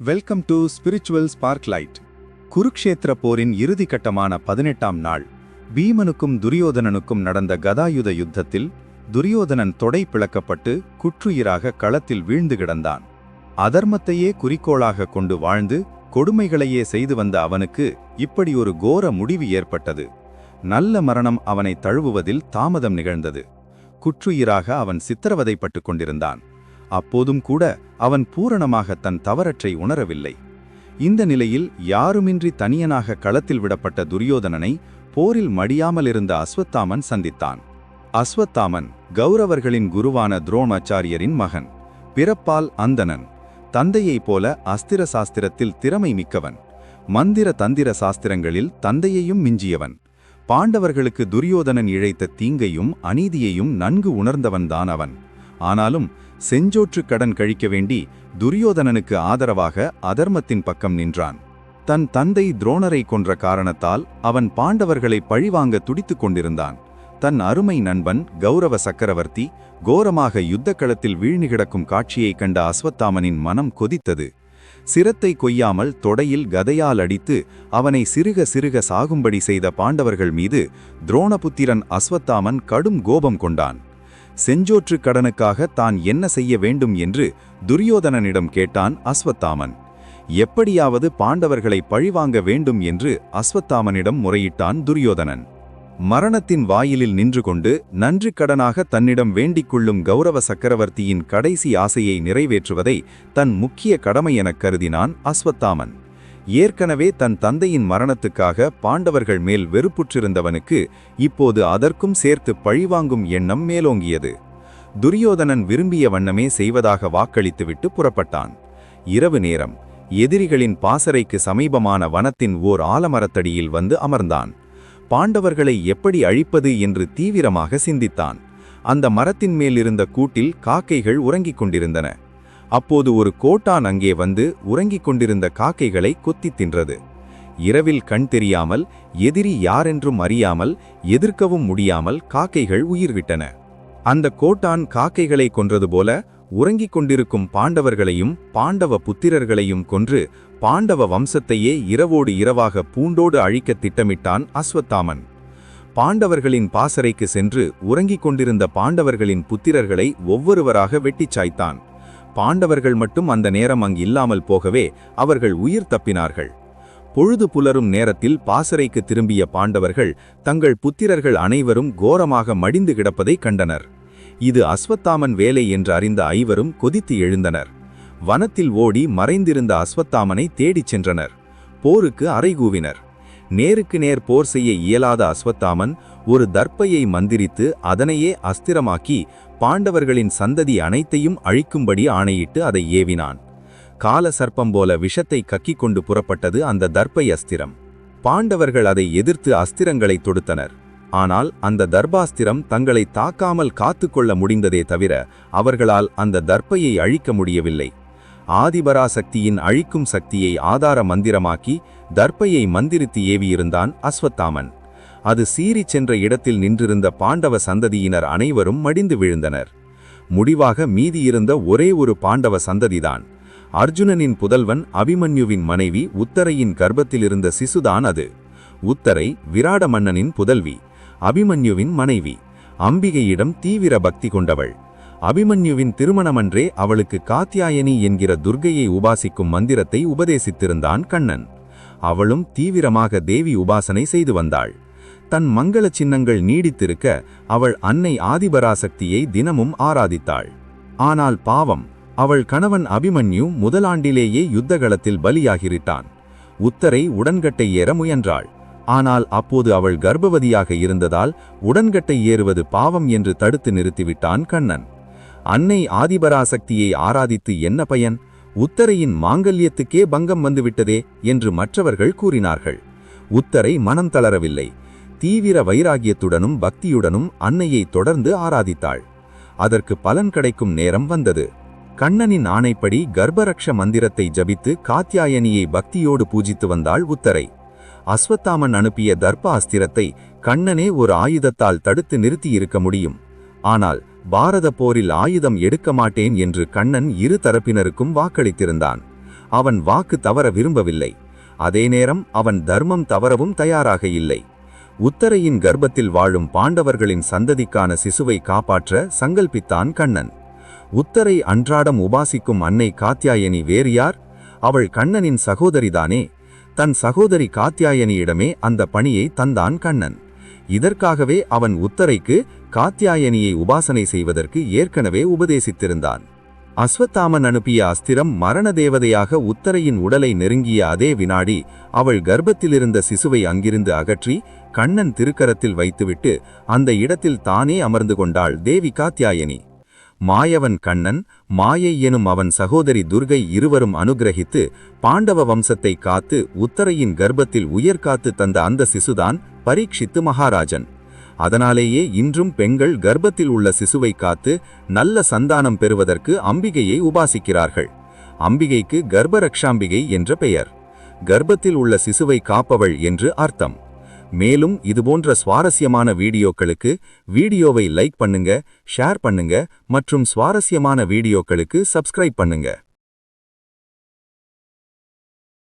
Welcome to spiritual Sparklight. Kurukshetra போரின் இறுதி கட்டமான 18ஆம் நாள் பீமனுக்கும் துரியோதனனுக்கும் நடந்த கதாயுத யுத்தத்தில் துரியோதனன் தொடை பிளக்கப்பட்டு குற்றுயிராக களத்தில் வீழ்ந்து கிடந்தான். அதர்மத்தையே குறிக்கோளாக கொண்டு வாழ்ந்து கொடுமைகளையே செய்து வந்த அவனுக்கு இப்படி ஒரு கோர முடிவு ஏற்பட்டது. நல்ல மரணம் அவனை தழுவுவதில் தாமதம் நிகழ்ந்தது. குற்றுயிராக அவன் சித்திரவதைப்பட்டு கொண்டிருந்தான். அப்போதும் கூட அவன் பூரணமாக தன் தவறற்றை உணரவில்லை. இந்த நிலையில் யாருமின்றி தனியனாக களத்தில் விடப்பட்ட துரியோதனனை போரில் மடியாமலிருந்த அஸ்வத்தாமன் சந்தித்தான். அஸ்வத்தாமன் கௌரவர்களின் குருவான துரோணாச்சாரியரின் மகன். பிறப்பால் அந்தணன். தந்தையைப் போல அஸ்திர சாஸ்திரத்தில் திறமை மிக்கவன். மந்திர தந்திர சாஸ்திரங்களில் தந்தையையும் மிஞ்சியவன். பாண்டவர்களுக்கு துரியோதனன் இழைத்த தீங்கையும் அநீதியையும் நன்கு உணர்ந்தவன்தான் அவன். ஆனாலும் செஞ்சோற்று கடன் கழிக்க வேண்டி துரியோதனனுக்கு ஆதரவாக அதர்மத்தின் பக்கம் நின்றான். தன் தந்தை துரோணரை கொன்ற காரணத்தால் அவன் பாண்டவர்களை பழிவாங்க துடித்துக் கொண்டிருந்தான். தன் அருமை நண்பன் கௌரவ சக்கரவர்த்தி கோரமாக யுத்தக்களத்தில் வீழ்ந்து கிடக்கும் காட்சியைக் கண்ட அஸ்வத்தாமனின் மனம் கொதித்தது. சிரத்தை கொய்யாமல் தொடையில் கதையால் அடித்து அவனை சிறுக சிறுக சாகும்படி செய்த பாண்டவர்கள் மீது துரோணபுத்திரன் அஸ்வத்தாமன் கடும் கோபம் கொண்டான். செஞ்சோற்று கடனுக்காக தான் என்ன செய்ய வேண்டும் என்று துரியோதனனிடம் கேட்டான் அஸ்வத்தாமன். எப்படியாவது பாண்டவர்களை பழிவாங்க வேண்டும் என்று அஸ்வத்தாமனிடம் முறையிட்டான் துரியோதனன். மரணத்தின் வாயிலில் நின்று கொண்டு நன்றி கடனாக தன்னிடம் வேண்டிக் கொள்ளும் கௌரவ சக்கரவர்த்தியின் கடைசி ஆசையை நிறைவேற்றுவதை தன் முக்கிய கடமை எனக் கருதினான் அஸ்வத்தாமன். ஏற்கனவே தன் தந்தையின் மரணத்துக்காக பாண்டவர்கள் மேல் வெறுப்புற்றிருந்தவனுக்கு இப்போது அதற்கும் சேர்த்து பழிவாங்கும் எண்ணம் மேலோங்கியது. துரியோதனன் விரும்பிய வண்ணமே செய்வதாக வாக்களித்துவிட்டு புறப்பட்டான். இரவு நேரம். எதிரிகளின் பாசறைக்கு சமீபமான வனத்தின் ஓர் ஆலமரத்தடியில் வந்து அமர்ந்தான். பாண்டவர்களை எப்படி அழிப்பது என்று தீவிரமாக சிந்தித்தான். அந்த மரத்தின் மேல் இருந்த கூட்டில் காக்கைகள் உறங்கிக் கொண்டிருந்தன. அப்போது ஒரு கோட்டான் அங்கே வந்து உறங்கிக் கொண்டிருந்த காக்கைகளை கொத்தித் தின்றது. இரவில் கண் தெரியாமல், எதிரி யாரென்றும் அறியாமல், எதிர்க்கவும் முடியாமல் காக்கைகள் உயிர்விட்டன. அந்த கோட்டான் காக்கைகளை கொன்றது போல உறங்கிக் கொண்டிருக்கும் பாண்டவர்களையும் பாண்டவ புத்திரர்களையும் கொன்று பாண்டவ வம்சத்தையே இரவோடு இரவாக பூண்டோடு அழிக்க திட்டமிட்டான் அஸ்வத்தாமன். பாண்டவர்களின் பாசறைக்கு சென்று உறங்கிக் கொண்டிருந்த பாண்டவர்களின் புத்திரர்களை ஒவ்வொருவராக வெட்டிச் சாய்த்தான். பாண்டவர்கள் மட்டும் அந்த நேரம் அங்கு இல்லாமல் போகவே அவர்கள் உயிர் தப்பினார்கள். பொழுது புலரும் நேரத்தில் பாசறைக்கு திரும்பிய பாண்டவர்கள் தங்கள் புத்திரர்கள் அனைவரும் கோரமாக மடிந்து கிடப்பதை கண்டனர். இது அஸ்வத்தாமன் வேலை என்று அறிந்த ஐவரும் கொதித்து எழுந்தனர். வனத்தில் ஓடி மறைந்திருந்த அஸ்வத்தாமனை தேடிச் சென்றனர். போருக்கு அறைகூவினர். நேருக்கு நேர் போர் செய்ய இயலாத அஸ்வத்தாமன் ஒரு தர்ப்பையை மந்திரித்து அதனையே அஸ்திரமாக்கி பாண்டவர்களின் சந்ததி அனைத்தையும் அழிக்கும்படி ஆணையிட்டு அதை ஏவினான். கால சர்ப்பம் போல விஷத்தை கக்கிக் கொண்டு புறப்பட்டது அந்த தர்ப்பை அஸ்திரம். பாண்டவர்கள் அதை எதிர்த்து அஸ்திரங்களை தொடுத்தனர். ஆனால் அந்த தர்பாஸ்திரம் தங்களை தாக்காமல் காத்துக்கொள்ள முடிந்ததே தவிர அவர்களால் அந்த தர்ப்பையை அழிக்க முடியவில்லை. ஆதிபராசக்தியின் அழிக்கும் சக்தியை ஆதார மந்திரமாக்கி தர்ப்பையை மந்திரித்து ஏவியிருந்தான் அஸ்வத்தாமன். அது சீறிச் சென்ற இடத்தில் நின்றிருந்த பாண்டவ சந்ததியினர் அனைவரும் மடிந்து விழுந்தனர். முடிவாக மீதியிருந்த ஒரே ஒரு பாண்டவ சந்ததிதான். அர்ஜுனனின் புதல்வன் அபிமன்யுவின் மனைவி உத்தரையின் கர்ப்பத்திலிருந்த சிசுதான் அது. உத்தரை விராட மன்னனின் புதல்வி, அபிமன்யுவின் மனைவி. அம்பிகையிடம் தீவிர பக்தி கொண்டவள். அபிமன்யுவின் திருமணமன்றே அவளுக்கு காத்யாயனி என்கிற துர்க்கையை உபாசிக்கும் மந்திரத்தை உபதேசித்திருந்தான் கண்ணன். அவளும் தீவிரமாக தேவி உபாசனை செய்து வந்தாள். தன் மங்கள சின்னங்கள் நீடித்திருக்க அவள் அன்னை ஆதிபராசக்தியை தினமும் ஆராதித்தாள். ஆனால் பாவம், அவள் கணவன் அபிமன்யு முதலாண்டிலேயே யுத்தகளத்தில் பலியாகிவிட்டான். உத்தரை உடன்கட்டை ஏற முயன்றாள். ஆனால் அப்போது அவள் கர்ப்பவதியாக இருந்ததால் உடன்கட்டை ஏறுவது பாவம் என்று தடுத்து நிறுத்திவிட்டான் கண்ணன். அன்னை ஆதிபராசக்தியை ஆராதித்து என்ன பயன்? உத்தரையின் மாங்கல்யத்துக்கே பங்கம் வந்துவிட்டதே என்று மற்றவர்கள் கூறினார்கள். உத்தரை மனம் தளரவில்லை. தீவிர வைராகியத்துடனும் பக்தியுடனும் அன்னையை தொடர்ந்து ஆராதித்தாள். அதற்கு பலன் கிடைக்கும் நேரம் வந்தது. கண்ணனின் ஆணைப்படி கர்ப்பரக்ஷ மந்திரத்தை ஜபித்து காத்யாயனியை பக்தியோடு பூஜித்து வந்தாள் உத்தரை. அஸ்வத்தாமன் அனுப்பிய தர்ப்ப அஸ்திரத்தை கண்ணனே ஒரு ஆயுதத்தால் தடுத்து நிறுத்தியிருக்க முடியும். ஆனால் பாரத போரில் ஆயுதம் எடுக்க மாட்டேன் என்று கண்ணன் இரு தரப்பினருக்கும் வாக்களித்திருந்தான். அவன் வாக்கு தவற விரும்பவில்லை. அதே நேரம் அவன் தர்மம் தவறவும் தயாராக இல்லை. உத்தரையின் கர்ப்பத்தில் வாழும் பாண்டவர்களின் சந்ததிக்கான சிசுவை காப்பாற்ற சங்கல்பித்தான் கண்ணன். உத்தரை அன்றாடம் உபாசிக்கும் அன்னை காத்யாயனி வேறு யார்? அவள் கண்ணனின் சகோதரிதானே. தன் சகோதரி காத்யாயனியிடமே அந்த பணியை தந்தான் கண்ணன். இதற்காகவே அவன் உத்தரைக்கு காத்யாயனியை உபாசனை செய்வதற்கு ஏற்கனவே உபதேசித்திருந்தான். அஸ்வத்தாமன் அனுப்பிய அஸ்திரம் மரண தேவதையாக உத்தரையின் உடலை நெருங்கிய அதே வினாடி அவள் கர்ப்பத்திலிருந்த சிசுவை அங்கிருந்து அகற்றி கண்ணன் திருக்கரத்தில் வைத்துவிட்டு அந்த இடத்தில் தானே அமர்ந்து கொண்டாள் தேவி காத்யாயனி. மாயவன் கண்ணன், மாயை எனும் அவன் சகோதரி துர்கை இருவரும் அனுகிரகித்து பாண்டவ வம்சத்தை காத்து உத்தரையின் கர்ப்பத்தில் உயர்காத்து தந்த அந்த சிசுதான் பரீட்சித்து மகாராஜன். அதனாலேயே இன்றும் பெண்கள் கர்ப்பத்தில் உள்ள சிசுவை காத்து நல்ல சந்தானம் பெறுவதற்கு அம்பிகையை உபாசிக்கிறார்கள். அம்பிகைக்கு கர்ப்பரக்ஷாம்பிகை என்ற பெயர். கர்ப்பத்தில் உள்ள சிசுவை காப்பவள் என்று அர்த்தம். மேலும் இதுபோன்ற சுவாரஸ்யமான வீடியோக்களுக்கு வீடியோவை லைக் பண்ணுங்க, ஷேர் பண்ணுங்க மற்றும் சுவாரஸ்யமான வீடியோக்களுக்கு சப்ஸ்கிரைப் பண்ணுங்க.